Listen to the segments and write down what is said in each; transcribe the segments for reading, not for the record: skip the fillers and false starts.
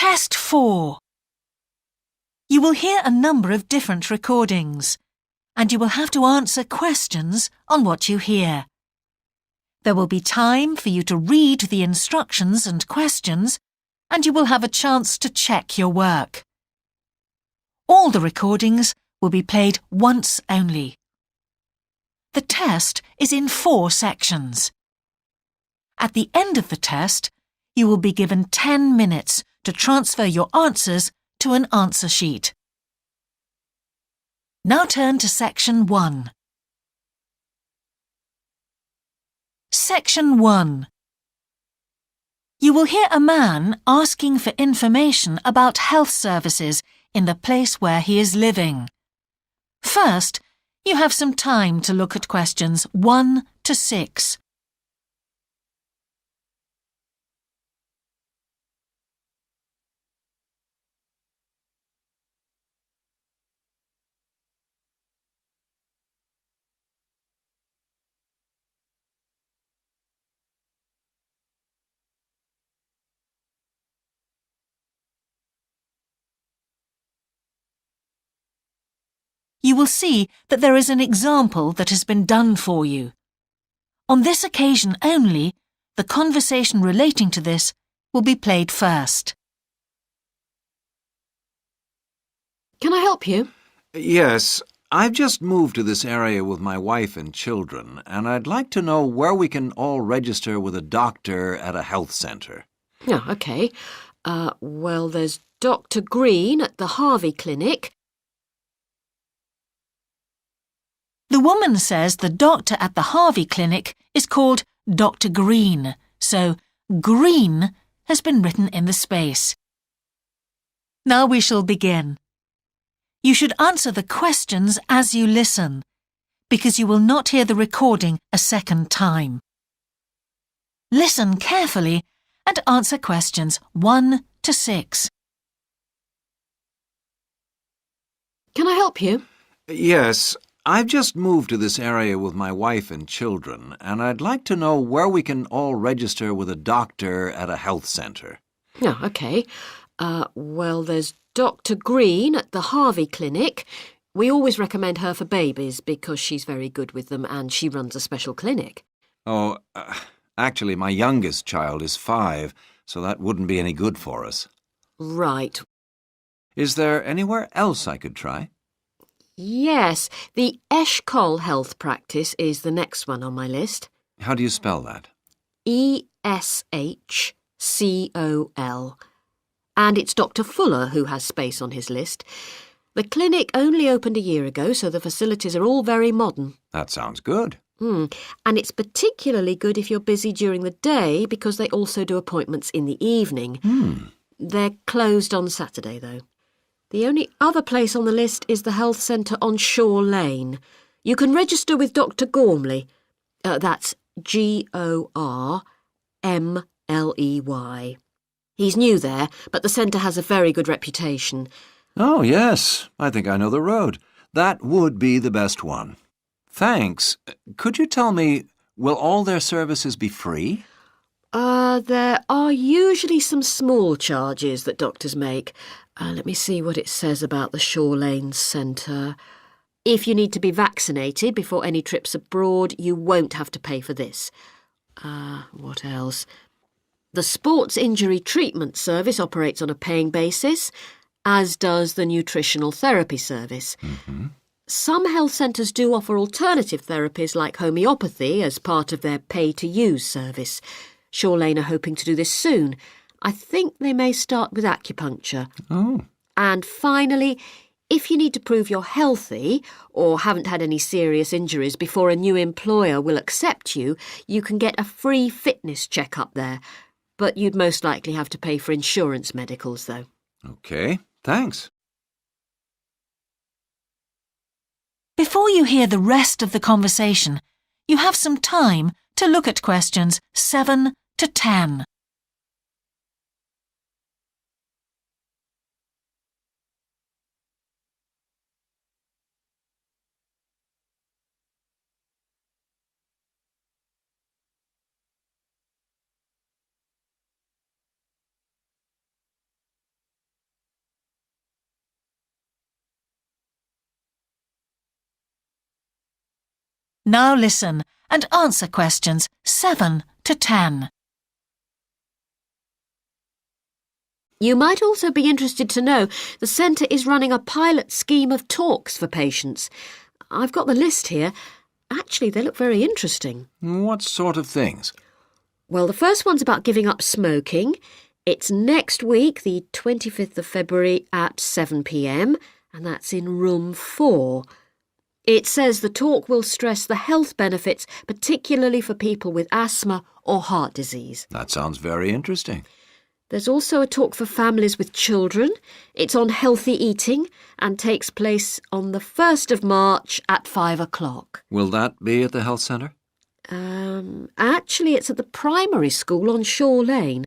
Test 4. You will hear a number of different recordings, and you will have to answer questions on what you hear. There will be time for you to read the instructions and questions, and you will have a chance to check your work. All the recordings will be played once only. The test is in 4 sections. At the end of the test, you will be given 10 minutes to transfer your answers to an answer sheet. Now turn to Section 1. Section 1. You will hear a man asking for information about health services in the place where he is living. First, you have some time to look at questions 1 to 6. You will see that there is an example that has been done for you. On this occasion only, the conversation relating to this will be played first. Can I help you? Yes, I've just moved to this area with my wife and children, and I'd like to know where we can all register with a doctor at a health centre. Oh, OK. Well, there's Dr. Green at the Harvey Clinic. The woman says the doctor at the Harvey Clinic is called Dr. Green, so Green has been written in the space. Now we shall begin. You should answer the questions as you listen, because you will not hear the recording a second time. Listen carefully and answer questions 1 to 6. Can I help you? Yes, I've just moved to this area with my wife and children, and I'd like to know where we can all register with a doctor at a health centre. Oh, OK. Well, there's Dr. Green at the Harvey Clinic. We always recommend her for babies because she's very good with them and she runs a special clinic. Oh, actually, my youngest child is 5, so that wouldn't be any good for us. Right. Is there anywhere else I could try? Yes, the Eshcol Health Practice is the next one on my list. How do you spell that? Eshcol. And it's Dr. Fuller who has space on his list. The clinic only opened a year ago, so the facilities are all very modern. That sounds good. And it's particularly good if you're busy during the day because they also do appointments in the evening. They're closed on Saturday, though. The only other place on the list is the health centre on Shore Lane. You can register with Dr. Gormley. That's Gormley. He's new there, but the centre has a very good reputation. Oh, yes. I think I know the road. That would be the best one. Thanks. Could you tell me, will all their services be free? There are usually some small charges that doctors make. Let me see what it says about the Shore Lane Centre. If you need to be vaccinated before any trips abroad, you won't have to pay for this. What else? The Sports Injury Treatment Service operates on a paying basis, as does the Nutritional Therapy Service. Some health centres do offer alternative therapies like homeopathy as part of their pay-to-use service. Shore Lane are hoping to do this soon. I think they may start with acupuncture. Oh. And finally, if you need to prove you're healthy or haven't had any serious injuries before a new employer will accept you, you can get a free fitness check-up there. But you'd most likely have to pay for insurance medicals, though. OK, thanks. Before you hear the rest of the conversation, you have some time to look at questions 7 to 10. Now listen and answer questions 7 to 10. You might also be interested to know the centre is running a pilot scheme of talks for patients. I've got the list here. Actually, they look very interesting. What sort of things? Well, the first one's about giving up smoking. It's next week, the 25th of February at 7 p.m, and that's in room 4. It says the talk will stress the health benefits, particularly for people with asthma or heart disease. That sounds very interesting. There's also a talk for families with children. It's on healthy eating and takes place on the 1st of March at 5 o'clock. Will that be at the health centre? Actually, it's at the primary school on Shore Lane.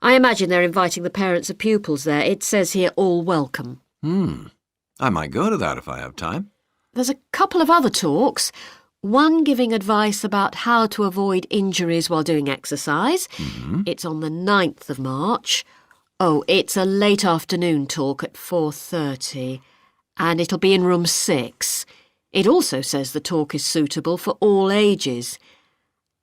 I imagine they're inviting the parents of pupils there. It says here, all welcome. I might go to that if I have time. There's a couple of other talks. One giving advice about how to avoid injuries while doing exercise. It's on the 9th of March. Oh, it's a late afternoon talk at 4:30, and it'll be in room 6. It also says the talk is suitable for all ages.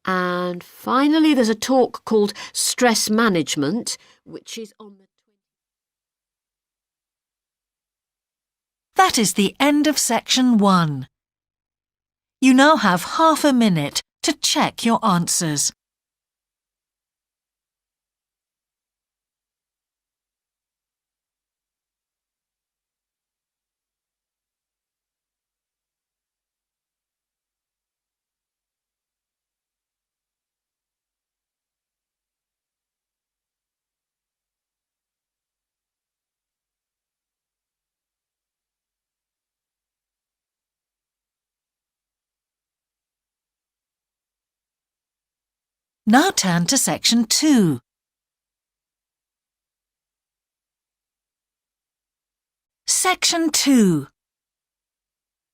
And finally, there's a talk called Stress Management, which is on the... That is the end of section 1. You now have half a minute to check your answers. Now turn to section 2. Section 2.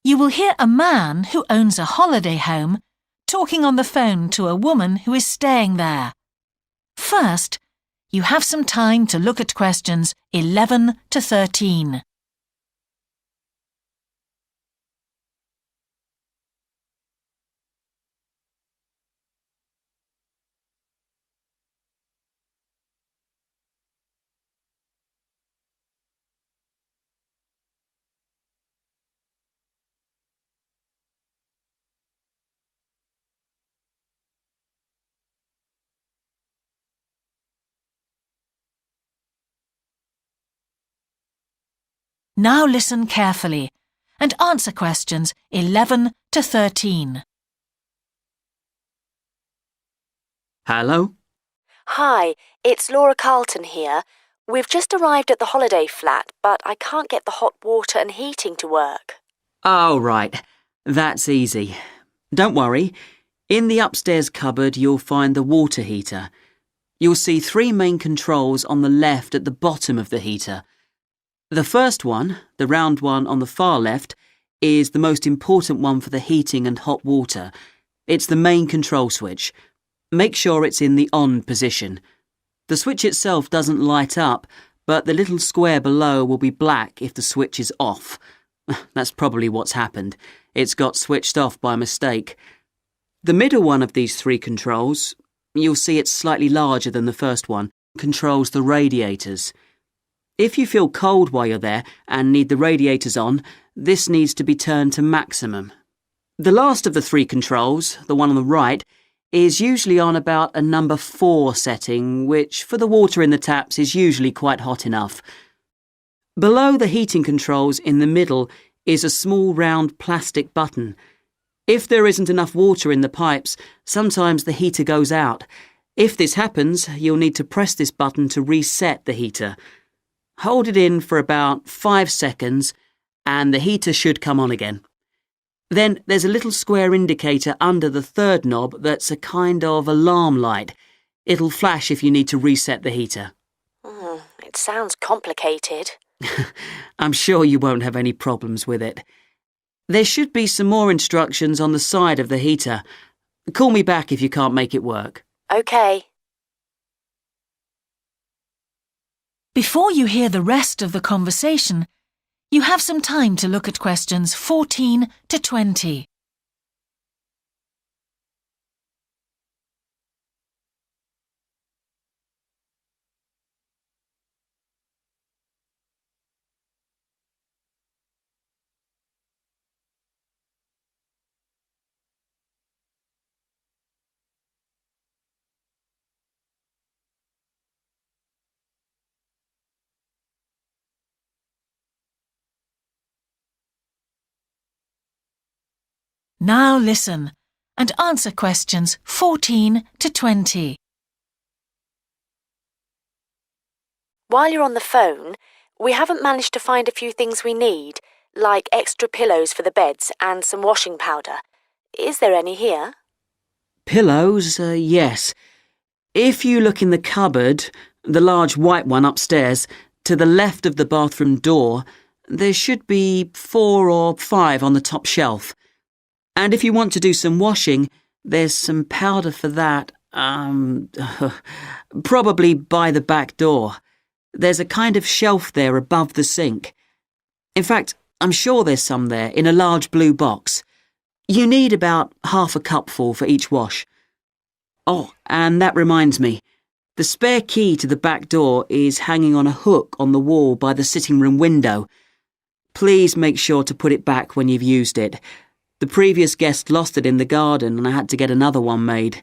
You will hear a man who owns a holiday home talking on the phone to a woman who is staying there. First, you have some time to look at questions 11 to 13. Now listen carefully and answer questions 11 to 13. Hello? Hi, it's Laura Carlton here. We've just arrived at the holiday flat, but I can't get the hot water and heating to work. Oh, right. That's easy. Don't worry. In the upstairs cupboard, you'll find the water heater. You'll see 3 main controls on the left at the bottom of the heater. The first one, the round one on the far left, is the most important one for the heating and hot water. It's the main control switch. Make sure it's in the on position. The switch itself doesn't light up, but the little square below will be black if the switch is off. That's probably what's happened. It's got switched off by mistake. The middle one of these 3 controls, you'll see it's slightly larger than the first one, controls the radiators. If you feel cold while you're there and need the radiators on, this needs to be turned to maximum. The last of the 3 controls, the one on the right, is usually on about a number 4 setting, which for the water in the taps is usually quite hot enough. Below the heating controls in the middle is a small round plastic button. If there isn't enough water in the pipes, sometimes the heater goes out. If this happens, you'll need to press this button to reset the heater. Hold it in for about 5 seconds and the heater should come on again. Then there's a little square indicator under the 3rd knob that's a kind of alarm light. It'll flash if you need to reset the heater. It sounds complicated. I'm sure you won't have any problems with it. There should be some more instructions on the side of the heater. Call me back if you can't make it work. OK. Before you hear the rest of the conversation, you have some time to look at questions 14 to 20. Now listen and answer questions 14 to 20. While you're on the phone, we haven't managed to find a few things we need, like extra pillows for the beds and some washing powder. Is there any here? Pillows, yes. If you look in the cupboard, the large white one upstairs, to the left of the bathroom door, there should be 4 or 5 on the top shelf. And if you want to do some washing, there's some powder for that, probably by the back door. There's a kind of shelf there above the sink. In fact, I'm sure there's some there in a large blue box. You need about half a cupful for each wash. Oh, and that reminds me. The spare key to the back door is hanging on a hook on the wall by the sitting room window. Please make sure to put it back when you've used it. The previous guest lost it in the garden and I had to get another one made.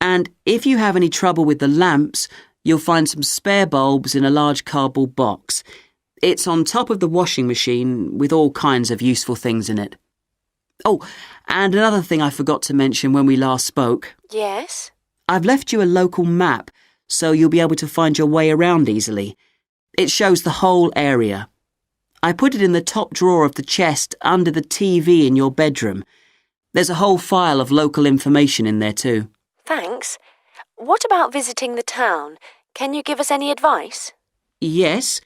And if you have any trouble with the lamps, you'll find some spare bulbs in a large cardboard box. It's on top of the washing machine with all kinds of useful things in it. Oh, and another thing I forgot to mention when we last spoke. Yes? I've left you a local map so you'll be able to find your way around easily. It shows the whole area. I put it in the top drawer of the chest under the TV in your bedroom. There's a whole file of local information in there too. Thanks. What about visiting the town? Can you give us any advice? Yes,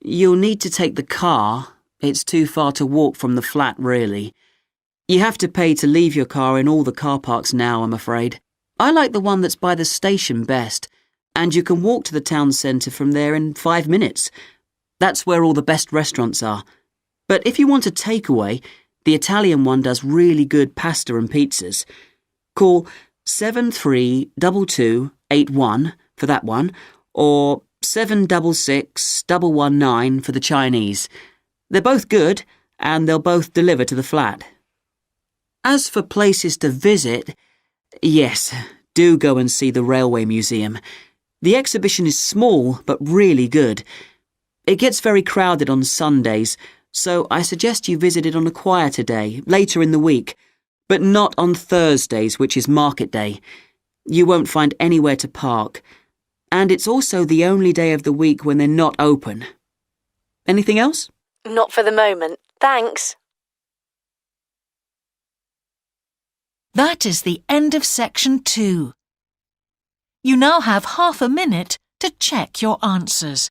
you'll need to take the car. It's too far to walk from the flat, really. You have to pay to leave your car in all the car parks now, I'm afraid. I like the one that's by the station best, and you can walk to the town centre from there in 5 minutes. That's where all the best restaurants are. But if you want a takeaway, the Italian one does really good pasta and pizzas. Call 732281 for that one, or 766119 for the Chinese. They're both good, and they'll both deliver to the flat. As for places to visit, yes, do go and see the Railway Museum. The exhibition is small, but really good. It gets very crowded on Sundays, so I suggest you visit it on a quieter day, later in the week, but not on Thursdays, which is market day. You won't find anywhere to park. And it's also the only day of the week when they're not open. Anything else? Not for the moment. Thanks. That is the end of section 2. You now have half a minute to check your answers.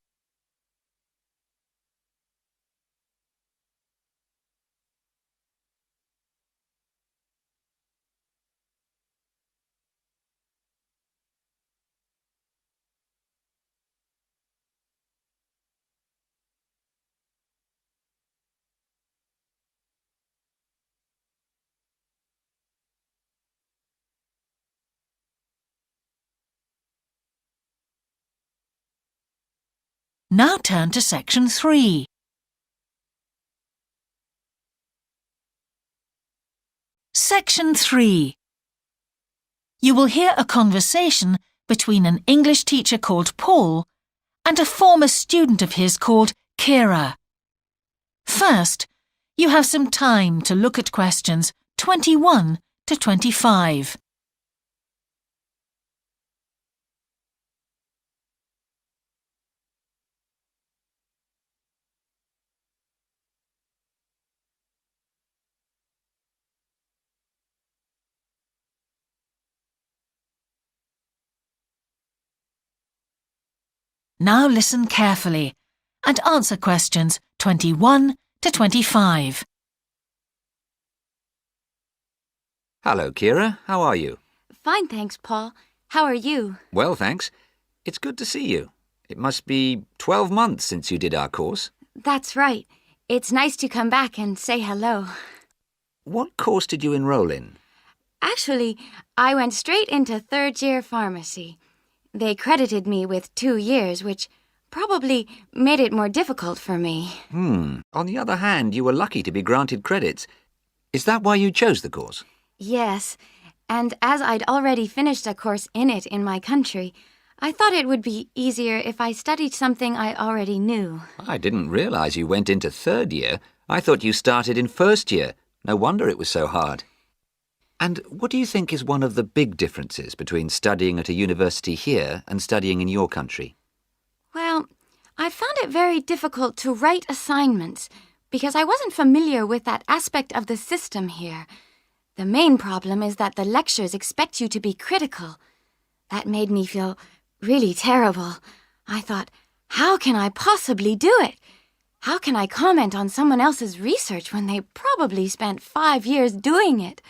Now turn to section 3. Section 3. You will hear a conversation between an English teacher called Paul and a former student of his called Kira. First, you have some time to look at questions 21 to 25. Now listen carefully and answer questions 21 to 25. Hello, Kira. How are you? Fine, thanks, Paul. How are you? Well, thanks. It's good to see you. It must be 12 months since you did our course. That's right. It's nice to come back and say hello. What course did you enroll in? Actually, I went straight into third-year pharmacy. They credited me with 2 years, which probably made it more difficult for me. On the other hand, you were lucky to be granted credits. Is that why you chose the course? Yes, and as I'd already finished a course in it in my country, I thought it would be easier if I studied something I already knew. I didn't realize you went into third year. I thought you started in first year. No wonder it was so hard. And what do you think is one of the big differences between studying at a university here and studying in your country? Well, I found it very difficult to write assignments because I wasn't familiar with that aspect of the system here. The main problem is that the lectures expect you to be critical. That made me feel really terrible. I thought, how can I possibly do it? How can I comment on someone else's research when they probably spent 5 years doing it?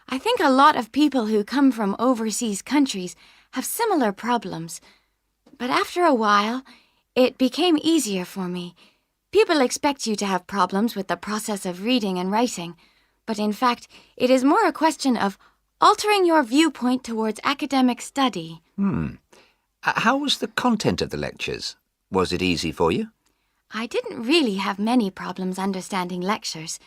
I think a lot of people who come from overseas countries have similar problems. But after a while, it became easier for me. People expect you to have problems with the process of reading and writing, but in fact, it is more a question of altering your viewpoint towards academic study. How was the content of the lectures? Was it easy for you? I didn't really have many problems understanding lectures.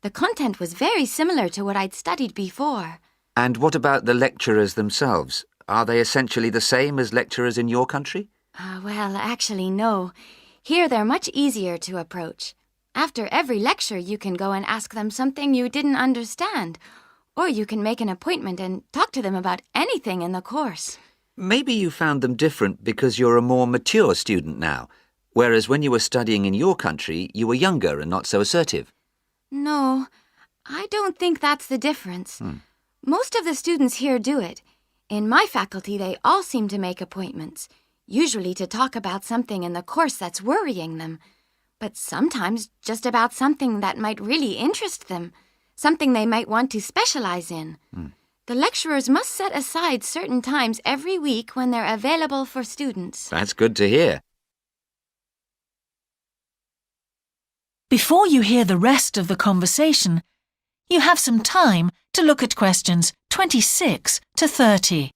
The content was very similar to what I'd studied before. And what about the lecturers themselves? Are they essentially the same as lecturers in your country? Well, actually, no. Here they're much easier to approach. After every lecture, you can go and ask them something you didn't understand, or you can make an appointment and talk to them about anything in the course. Maybe you found them different because you're a more mature student now, whereas when you were studying in your country, you were younger and not so assertive. No, I don't think that's the difference. Most of the students here do it. In my faculty, they all seem to make appointments, usually to talk about something in the course that's worrying them, but sometimes just about something that might really interest them, something they might want to specialize in. The lecturers must set aside certain times every week when they're available for students. That's good to hear. Before you hear the rest of the conversation, you have some time to look at questions 26 to 30.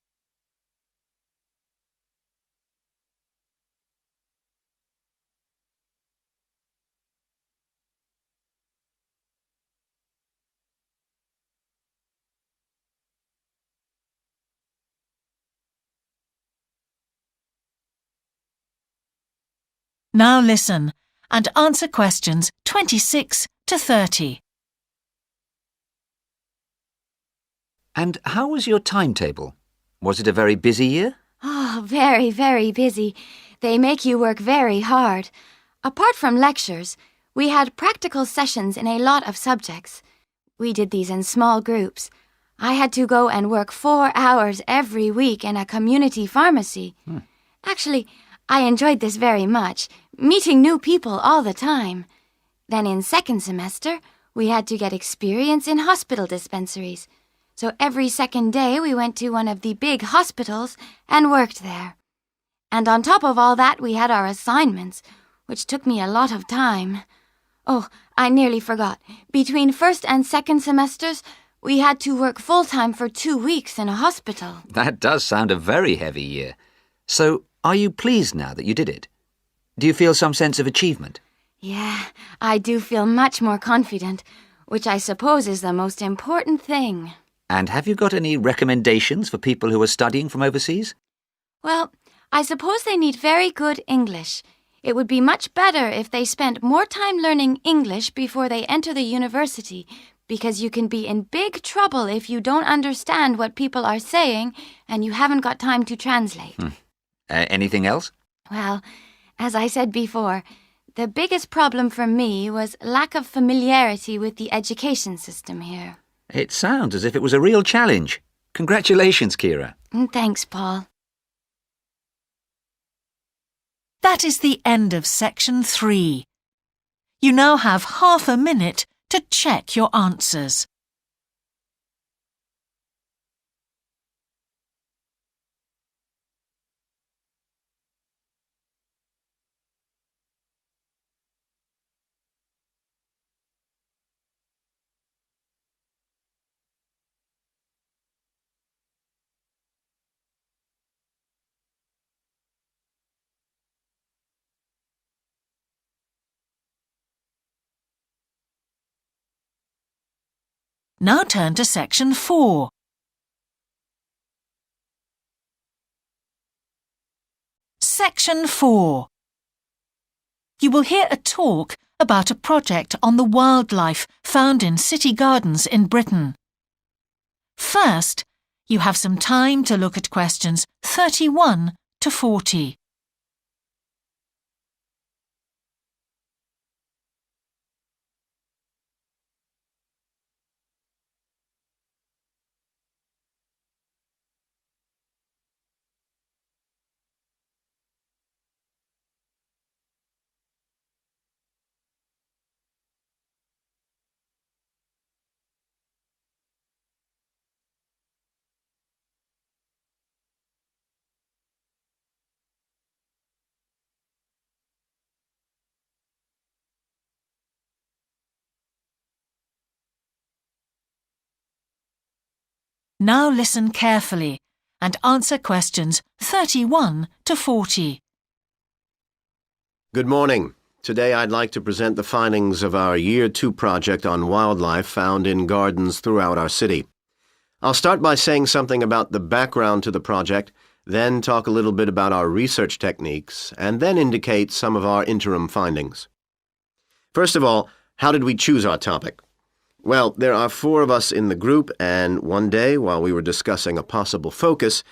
Now listen and answer questions 26 to 30. And how was your timetable? Was it a very busy year? Oh, very, very busy. They make you work very hard. Apart from lectures, we had practical sessions in a lot of subjects. We did these in small groups. I had to go and work 4 hours every week in a community pharmacy. Actually, I enjoyed this very much, meeting new people all the time. Then in second semester, we had to get experience in hospital dispensaries. So every second day we went to one of the big hospitals and worked there. And on top of all that, we had our assignments, which took me a lot of time. Oh, I nearly forgot. Between first and second semesters, we had to work full-time for 2 weeks in a hospital. That does sound a very heavy year. So, are you pleased now that you did it? Do you feel some sense of achievement? Yeah, I do feel much more confident, which I suppose is the most important thing. And have you got any recommendations for people who are studying from overseas? Well, I suppose they need very good English. It would be much better if they spent more time learning English before they enter the university, because you can be in big trouble if you don't understand what people are saying and you haven't got time to translate. Anything else? Well, as I said before, the biggest problem for me was lack of familiarity with the education system here. It sounds as if it was a real challenge. Congratulations, Kira. Thanks, Paul. That is the end of section 3. You now have half a minute to check your answers. Now turn to section 4. Section 4. You will hear a talk about a project on the wildlife found in city gardens in Britain. First, you have some time to look at questions 31 to 40. Now listen carefully and answer questions 31 to 40. Good morning. Today I'd like to present the findings of our Year 2 project on wildlife found in gardens throughout our city. I'll start by saying something about the background to the project, then talk a little bit about our research techniques, and then indicate some of our interim findings. First of all, how did we choose our topic? Well, there are 4 of us in the group, and one day, while we were discussing a possible focus,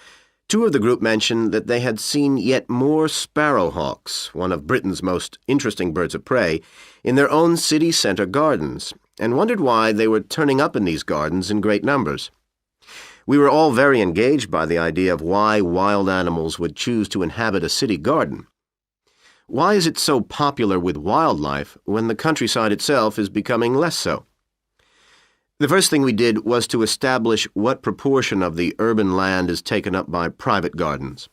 2 of the group mentioned that they had seen yet more sparrowhawks, one of Britain's most interesting birds of prey, in their own city centre gardens, and wondered why they were turning up in these gardens in great numbers. We were all very engaged by the idea of why wild animals would choose to inhabit a city garden. Why is it so popular with wildlife when the countryside itself is becoming less so? The first thing we did was to establish what proportion of the urban land is taken up by private gardens.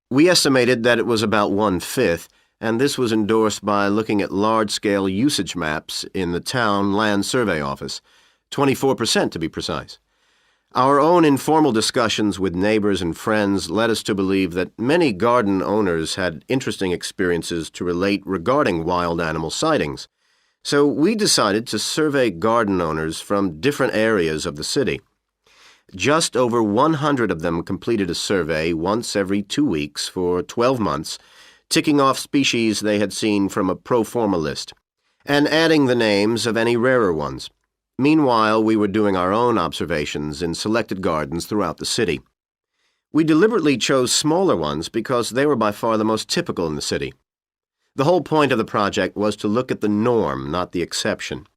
We estimated that it was about 1/5, and this was endorsed by looking at large-scale usage maps in the town land survey office, 24% to be precise. Our own informal discussions with neighbors and friends led us to believe that many garden owners had interesting experiences to relate regarding wild animal sightings. So we decided to survey garden owners from different areas of the city. Just over 100 of them completed a survey once every 2 weeks for 12 months, ticking off species they had seen from a pro forma list, and adding the names of any rarer ones. Meanwhile, we were doing our own observations in selected gardens throughout the city. We deliberately chose smaller ones because they were by far the most typical in the city. The whole point of the project was to look at the norm, not the exception.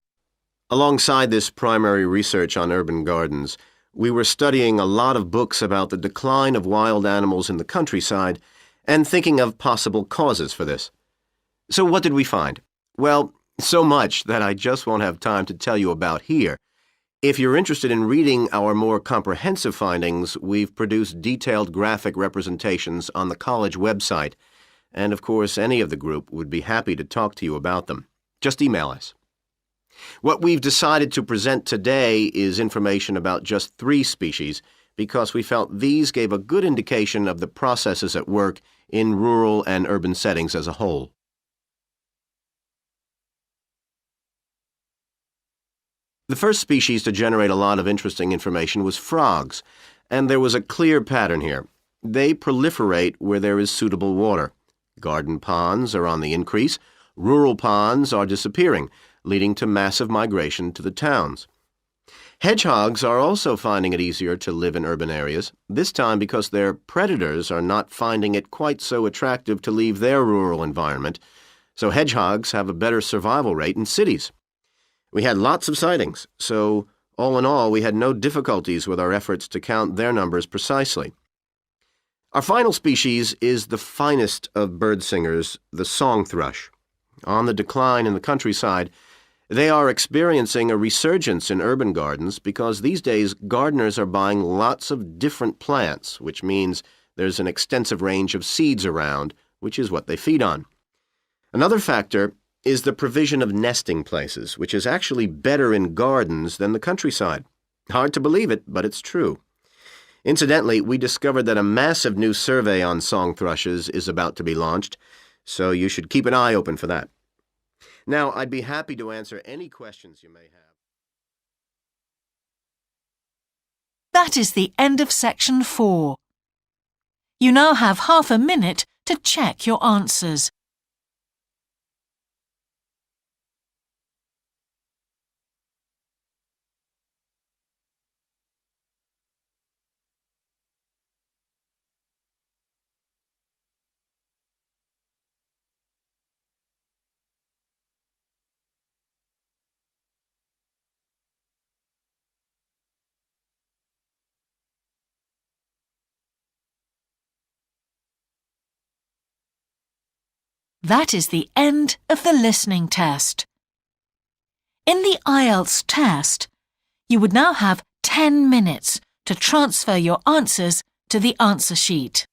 Alongside this primary research on urban gardens, we were studying a lot of books about the decline of wild animals in the countryside and thinking of possible causes for this. So what did we find? Well, so much that I just won't have time to tell you about here. If you're interested in reading our more comprehensive findings, we've produced detailed graphic representations on the college website, and of course any of the group would be happy to talk to you about them. Just email us. What we've decided to present today is information about just 3 species because we felt these gave a good indication of the processes at work in rural and urban settings as a whole. The first species to generate a lot of interesting information was frogs, and there was a clear pattern here. They proliferate where there is suitable water. Garden ponds are on the increase, rural ponds are disappearing, leading to massive migration to the towns. Hedgehogs are also finding it easier to live in urban areas, this time because their predators are not finding it quite so attractive to leave their rural environment, so hedgehogs have a better survival rate in cities. We had lots of sightings, so all in all we had no difficulties with our efforts to count their numbers precisely. Our final species is the finest of bird singers, the song thrush. On the decline in the countryside, they are experiencing a resurgence in urban gardens because these days gardeners are buying lots of different plants, which means there's an extensive range of seeds around, which is what they feed on. Another factor is the provision of nesting places, which is actually better in gardens than the countryside. Hard to believe it, but it's true. Incidentally, we discovered that a massive new survey on song thrushes is about to be launched, so you should keep an eye open for that. Now, I'd be happy to answer any questions you may have. That is the end of section 4. You now have half a minute to check your answers. That is the end of the listening test. In the IELTS test, you would now have 10 minutes to transfer your answers to the answer sheet.